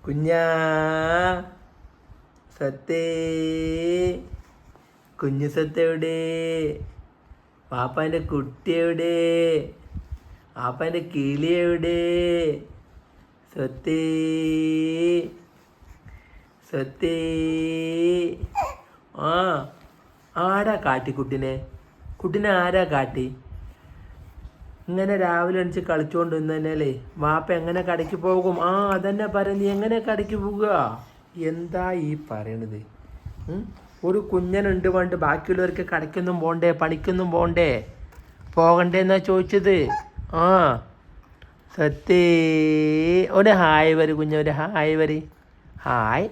കുഞ്ഞാ സത്തേ, കുഞ്ഞു സത്ത് എവിടെ? പാപ്പാൻ്റെ കുട്ടി എവിടെ? പാപ്പാൻ്റെ കിളി എവിടെ? സത്തേ സത്തേ. ആ ആരാ കാട്ടി കുട്ടിനെ ആരാ കാട്ടി? ഇങ്ങനെ രാവിലെ എണിച്ച് കളിച്ചുകൊണ്ട് നിന്ന് തന്നെയല്ലേ വാപ്പ എങ്ങനെ കടയ്ക്ക് പോകും? ആ അതന്നെ പറയാം, നീ എങ്ങനെ കടയ്ക്ക് പോകുക? എന്താ ഈ പറയണത്? ഒരു കുഞ്ഞനുണ്ട് പണ്ട്, ബാക്കിയുള്ളവർക്ക് കടയ്ക്കൊന്നും പോണ്ടേ, പണിക്കൊന്നും പോണ്ടേ, പോകണ്ടേ എന്നാ ചോദിച്ചത്. ആ സത്യേ, ഒരു ഹായ് വരി കുഞ്ഞ, ഒരു ഹായ് വരി. ഹായ്.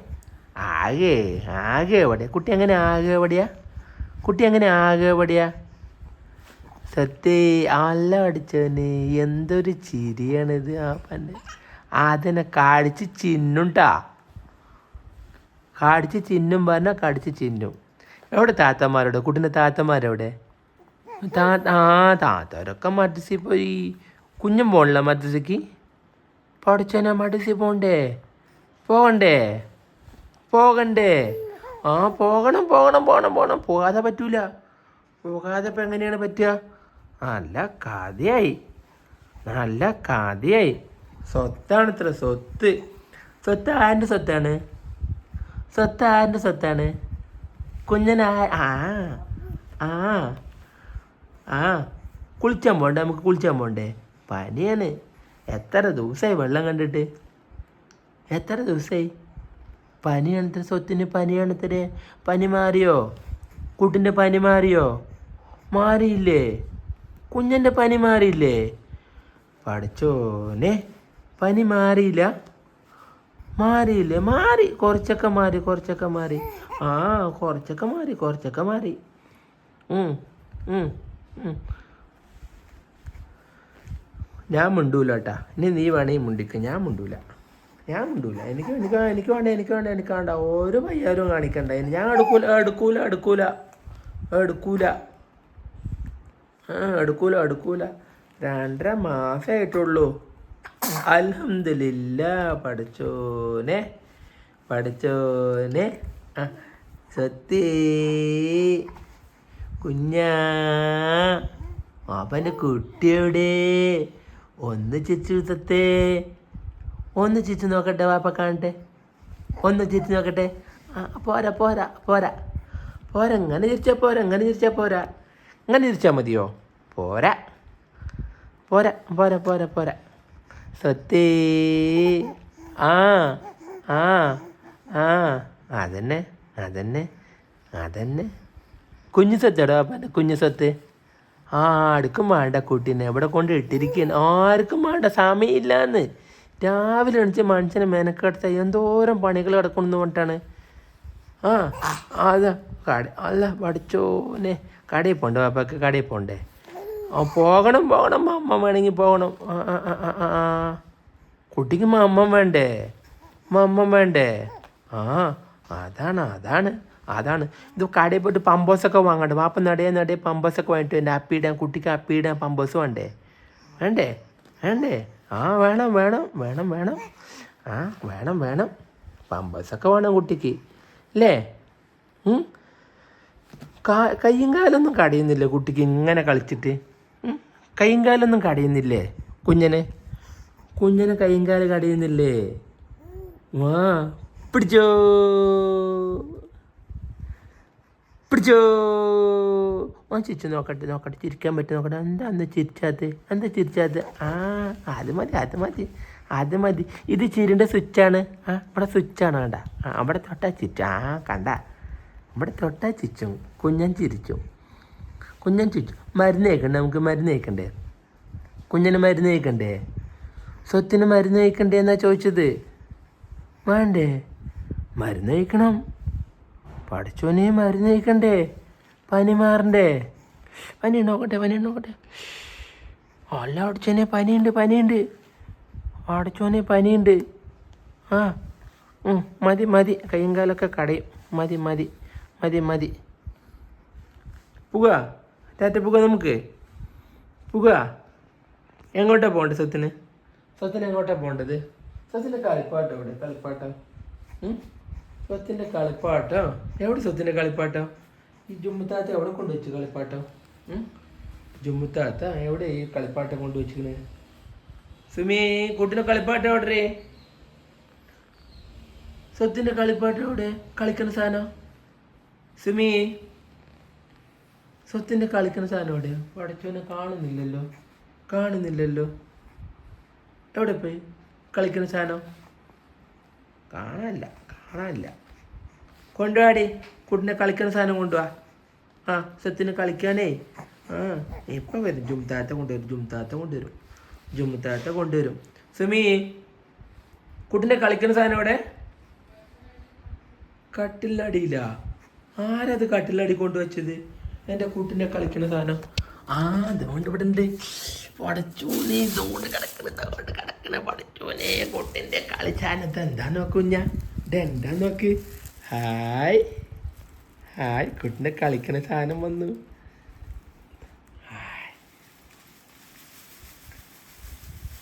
ആകെ ആകെ എവിടെയാ കുട്ടി? എങ്ങനെ ആകെ എവിടെയാ കുട്ടി? എങ്ങനെ ആകെ എവിടെയാ? സത്യേ, അല്ല അടിച്ചവന് എന്തൊരു ചിരിയാണിത്. ആ പന്നെ അതിനെ കാടിച്ച് ചിന്നുണ്ടാ, കാടിച്ച് ചിന്നും പറഞ്ഞാൽ കടിച്ച് ചിന്നും. എവിടെ താത്തമാരോടെ? കുട്ടീൻ്റെ താത്തമാരെവിടെ? താത്തവരൊക്കെ മദ്രസയിൽ പോയി. കുഞ്ഞും പോകണില്ല മദ്രസയ്ക്ക്? പഠിച്ചോനാ മദ്രസയിൽ പോകണ്ടേ? പോകണ്ടേ? ആ പോകണം. പോകാതെ പറ്റൂല. പോകാതെ ഇപ്പം എങ്ങനെയാണ് പറ്റുക? നല്ല കഥയായി. സ്വത്താണ് ഇത്ര സ്വത്ത് ആരുടെ സ്വത്താണ്? കുഞ്ഞനാ? കുളിച്ചാൻ പോണ്ടേ? നമുക്ക് കുളിച്ചാൻ പോണ്ടേ? പനിയാണ്. എത്ര ദിവസമായി വെള്ളം കണ്ടിട്ട്? എത്ര ദിവസമായി? പനിയാണത്ര സ്വത്തിന്, പനിയാണത്രേ. പനി മാറിയോ? കുട്ടിൻ്റെ പനി മാറിയോ? മാറിയില്ലേ? കുഞ്ഞൻ്റെ പനി മാറിയില്ലേ? പഠിച്ചോനെ, പനി മാറിയില്ല? മാറി. കുറച്ചൊക്കെ മാറി. ആ കുറച്ചൊക്കെ മാറി. ഞാൻ മിണ്ടൂല കേട്ടാ. ഇനി നീ വേണമെങ്കിൽ മുണ്ടിക്ക്, ഞാൻ മിണ്ടൂല. എനിക്ക് വേണ്ട. ഓരോ പയ്യാരും കാണിക്കണ്ട. ഞാൻ എടുക്കൂല. 2.5 മാസമായിട്ടുള്ളൂ. അൽഹംദുലില്ലാ. പഠിച്ചോനെ. സത്യേ, കുഞ്ഞാ പാപ്പൻ്റെ കുട്ടി എവിടെ? ഒന്ന് ചിരിച്ചു സത്തേ, ഒന്ന് ചിരിച്ചു നോക്കട്ടെ, വാപ്പ കാണട്ടെ. ഒന്ന് ചിരിച്ചു നോക്കട്ടെ. പോരാ. ഇങ്ങനെ ചിരിച്ചാൽ പോരാ. ഇങ്ങനെ ചിരിച്ചാൽ മതിയോ? പോരാ. സത്യേ. അതന്നെ. കുഞ്ഞു സത്തേടാ പാപ്പൻ്റെ കുഞ്ഞു സത്ത്. ആർക്കും വേണ്ട കുട്ടീനെ, എവിടെ കൊണ്ട് ഇട്ടിരിക്കുകയാണ്. ആർക്കും വേണ്ട, സമയമില്ലാന്ന്. രാവിലെ എണിച്ച് മനുഷ്യനെ മെനക്കെടുത്ത എന്തോരം പണികൾ കിടക്കണമെന്ന് പറഞ്ഞിട്ടാണ്. അല്ല പഠിച്ചോനെ, കടയിൽ പോണ്ടേ പാപ്പക്ക്? കടയിൽ പോണ്ടേ? പോകണം. അമ്മ വേണമെങ്കിൽ പോകണം. കുട്ടിക്ക് അമ്മ വേണ്ടേ? അതാണ് ഇത്. കടയിൽ പോയിട്ട് പമ്പോസൊക്കെ വാങ്ങണ്ടേ? വാപ്പ നടയെ പമ്പോസൊക്കെ വാങ്ങിട്ട് എൻ്റെ അപ്പിയിടാൻ, കുട്ടിക്ക് അപ്പിയിടാൻ പമ്പോസ് വേണ്ടേ? വേണം. പമ്പോസൊക്കെ വേണം കുട്ടിക്ക് അല്ലേ? കയ്യും കാലൊന്നും കടയുന്നില്ലേ കുട്ടിക്ക് ഇങ്ങനെ കളിച്ചിട്ട്? കയ്യും കാലൊന്നും കടയുന്നില്ലേ കുഞ്ഞനെ കയ്യും കാല് കടയുന്നില്ലേ? പിടിച്ചോ. ചിരിച്ചു നോക്കട്ടെ, ചിരിക്കാൻ പറ്റും നോക്കട്ടെ. എന്താ ചിരിച്ചാത്? അത് മതി. ഇത് ചിരിൻ്റെ സ്വിച്ചാണ്. ഇവിടെ സ്വിച്ചാണ് കണ്ട. അവിടെ തൊട്ടാ ചിരിച്ചു. കണ്ട, ഇവിടെ തൊട്ടാ ചിരിച്ചു. കുഞ്ഞൻ ചിരിച്ചു. മരുന്ന് കഴിക്കണ്ടേ? നമുക്ക് മരുന്ന് കഴിക്കണ്ടേ? കുഞ്ഞിന് മരുന്ന് കഴിക്കണ്ടേ? സ്വത്തിന് മരുന്ന് കഴിക്കണ്ടേ എന്നാ ചോദിച്ചത്. വേണ്ടേ? മരുന്ന് കഴിക്കണം. പഠിച്ചോനെ, മരുന്ന് കഴിക്കണ്ടേ? പനി മാറണ്ടേ? പനി നോക്കട്ടെ. അല്ല പഠിച്ചോനെ, പനിയുണ്ട്. പഠിച്ചോനെ, പനിയുണ്ട്. മതി. കയ്യും കാലൊക്കെ കടയും. മതി. പോകാ നമുക്ക്. എങ്ങോട്ടാ പോകേണ്ടത്? സ്വത്തിന് എങ്ങോട്ടാ പോകേണ്ടത്? സ്വത്തിൻ്റെ കളിപ്പാട്ടം എവിടെ? കളിപ്പാട്ടം സ്വത്തിൻ്റെ കളിപ്പാട്ടം എവിടെ? സ്വത്തിൻ്റെ കളിപ്പാട്ടം ഈ ജുമ്മുത്താത്ത എവിടെ കൊണ്ടുവച്ചു കളിപ്പാട്ടം? ജുമ്മുത്താത്ത എവിടെ ഈ കളിപ്പാട്ടം കൊണ്ടുവച്ചിക്കണേ? സുമി, കുട്ടിൻ്റെ കളിപ്പാട്ടം എവിടെ? സ്വത്തിൻ്റെ കളിപ്പാട്ടം എവിടെ? കളിക്കുന്ന സാധനം സുമി, സ്വത്തിൻ്റെ കളിക്കുന്ന സാധനം എവിടെ? പടച്ചോനെ കാണുന്നില്ലല്ലോ. എവിടെ പോയി കളിക്കുന്ന സാധനം? കാണാനില്ല. കൊണ്ടുപോടി, കുട്ടിനെ കളിക്കുന്ന സാധനം കൊണ്ടുപോവാ. ആ, സ്വത്തിന് കളിക്കാനേ. ആ, ഇപ്പം വരും. ജുംതാത്ത കൊണ്ടുവരും. സുമി, കുട്ടിനെ കളിക്കുന്ന സാധനം എവിടെ? കട്ടിലടിയില്ല. ആരത് കട്ടിലടി കൊണ്ടുവച്ചത്? എൻ്റെ കുട്ടിനെ കളിക്കുന്ന സാധനം. ആ, അതുകൊണ്ട് ഇവിടെ ഉണ്ട്. പടച്ചോനെ, ഇതുകൊണ്ട് കിടക്കണ പടച്ചോനെ, കുട്ടിൻ്റെ കളിച്ചാനത്ത് എന്താ നോക്കുഞ്ഞ? ഇതെന്താ നോക്ക്. ഹായ്, കുട്ടിനെ കളിക്കുന്ന സാധനം വന്നു.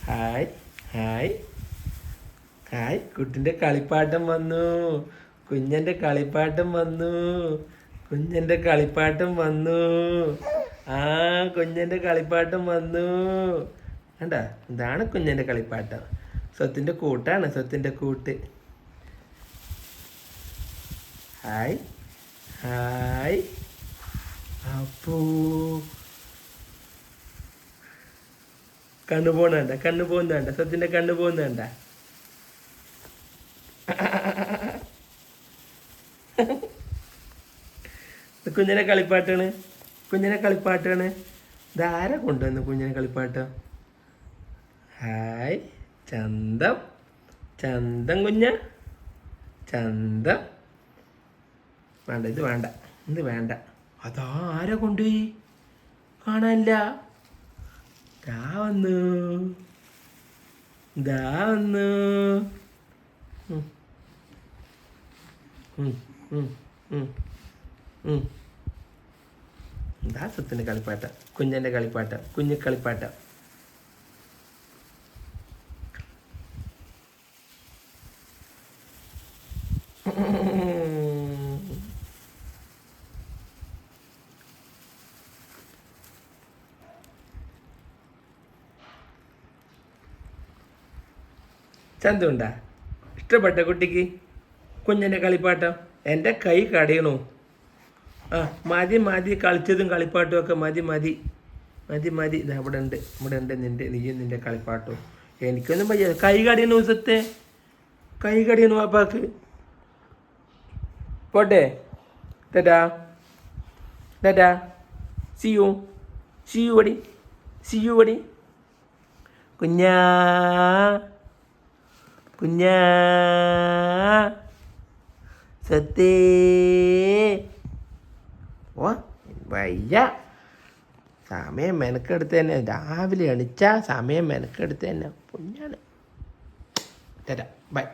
ഹായ്, കുട്ടിൻ്റെ കളിപ്പാട്ടം വന്നു. കുഞ്ഞൻ്റെ കളിപ്പാട്ടം വന്നു. കുഞ്ഞൻ്റെ കളിപ്പാട്ടം വന്നു. കണ്ട, ഇതാണ് കുഞ്ഞൻ്റെ കളിപ്പാട്ടം. സ്വത്തിൻ്റെ കൂട്ടാണ്, സ്വത്തിൻ്റെ കൂട്ട്. ഹായ്. അപ്പോ കണ്ണു പോകുന്നണ്ട സ്വത്തിൻ്റെ കണ്ണു പോകുന്നണ്ട. കുഞ്ഞിനെ കളിപ്പാട്ടാണ്. ഇതാരാ കൊണ്ടുവന്നു കുഞ്ഞിനെ കളിപ്പാട്ടം? ഹായ്, ചന്തം കുഞ്ഞ, ചന്തം. ഇത് വേണ്ട. അതാ ആരാ കൊണ്ടുപോയി? കാണാനില്ല. ദാ വന്നു. ഇതാ സ്വത്തിൻ്റെ കളിപ്പാട്ടം, കുഞ്ഞൻ്റെ കളിപ്പാട്ടം, കുഞ്ഞിക്കളിപ്പാട്ടം. ചന്തമുണ്ടാ? ഇഷ്ടപ്പെട്ട കുട്ടിക്ക് കുഞ്ഞൻ്റെ കളിപ്പാട്ടം? എൻ്റെ കൈ കടയണു. ആ, മതി, കളിച്ചതും കളിപ്പാട്ടും ഒക്കെ മതി. ഇതാ ഇവിടെ ഉണ്ട് നിന്റെ കളിപ്പാട്ടോ. എനിക്കൊന്നും പയ്യ. കൈ കടിയണു ദിവസത്തെ, കൈ കടിയണു വാപ്പാക്ക്. പോട്ടെ, ടാറ്റാ. See you buddy. കുഞ്ഞാ സത്തേ. ഓ വയ്യ, സമയം മെനക്കെടുത്ത് തന്നെ. രാവിലെ എണിച്ചാൽ സമയം മെനക്കെടുത്ത് തന്നെ. കുഞ്ഞാണ്. ടാറ്റാ, ബൈ.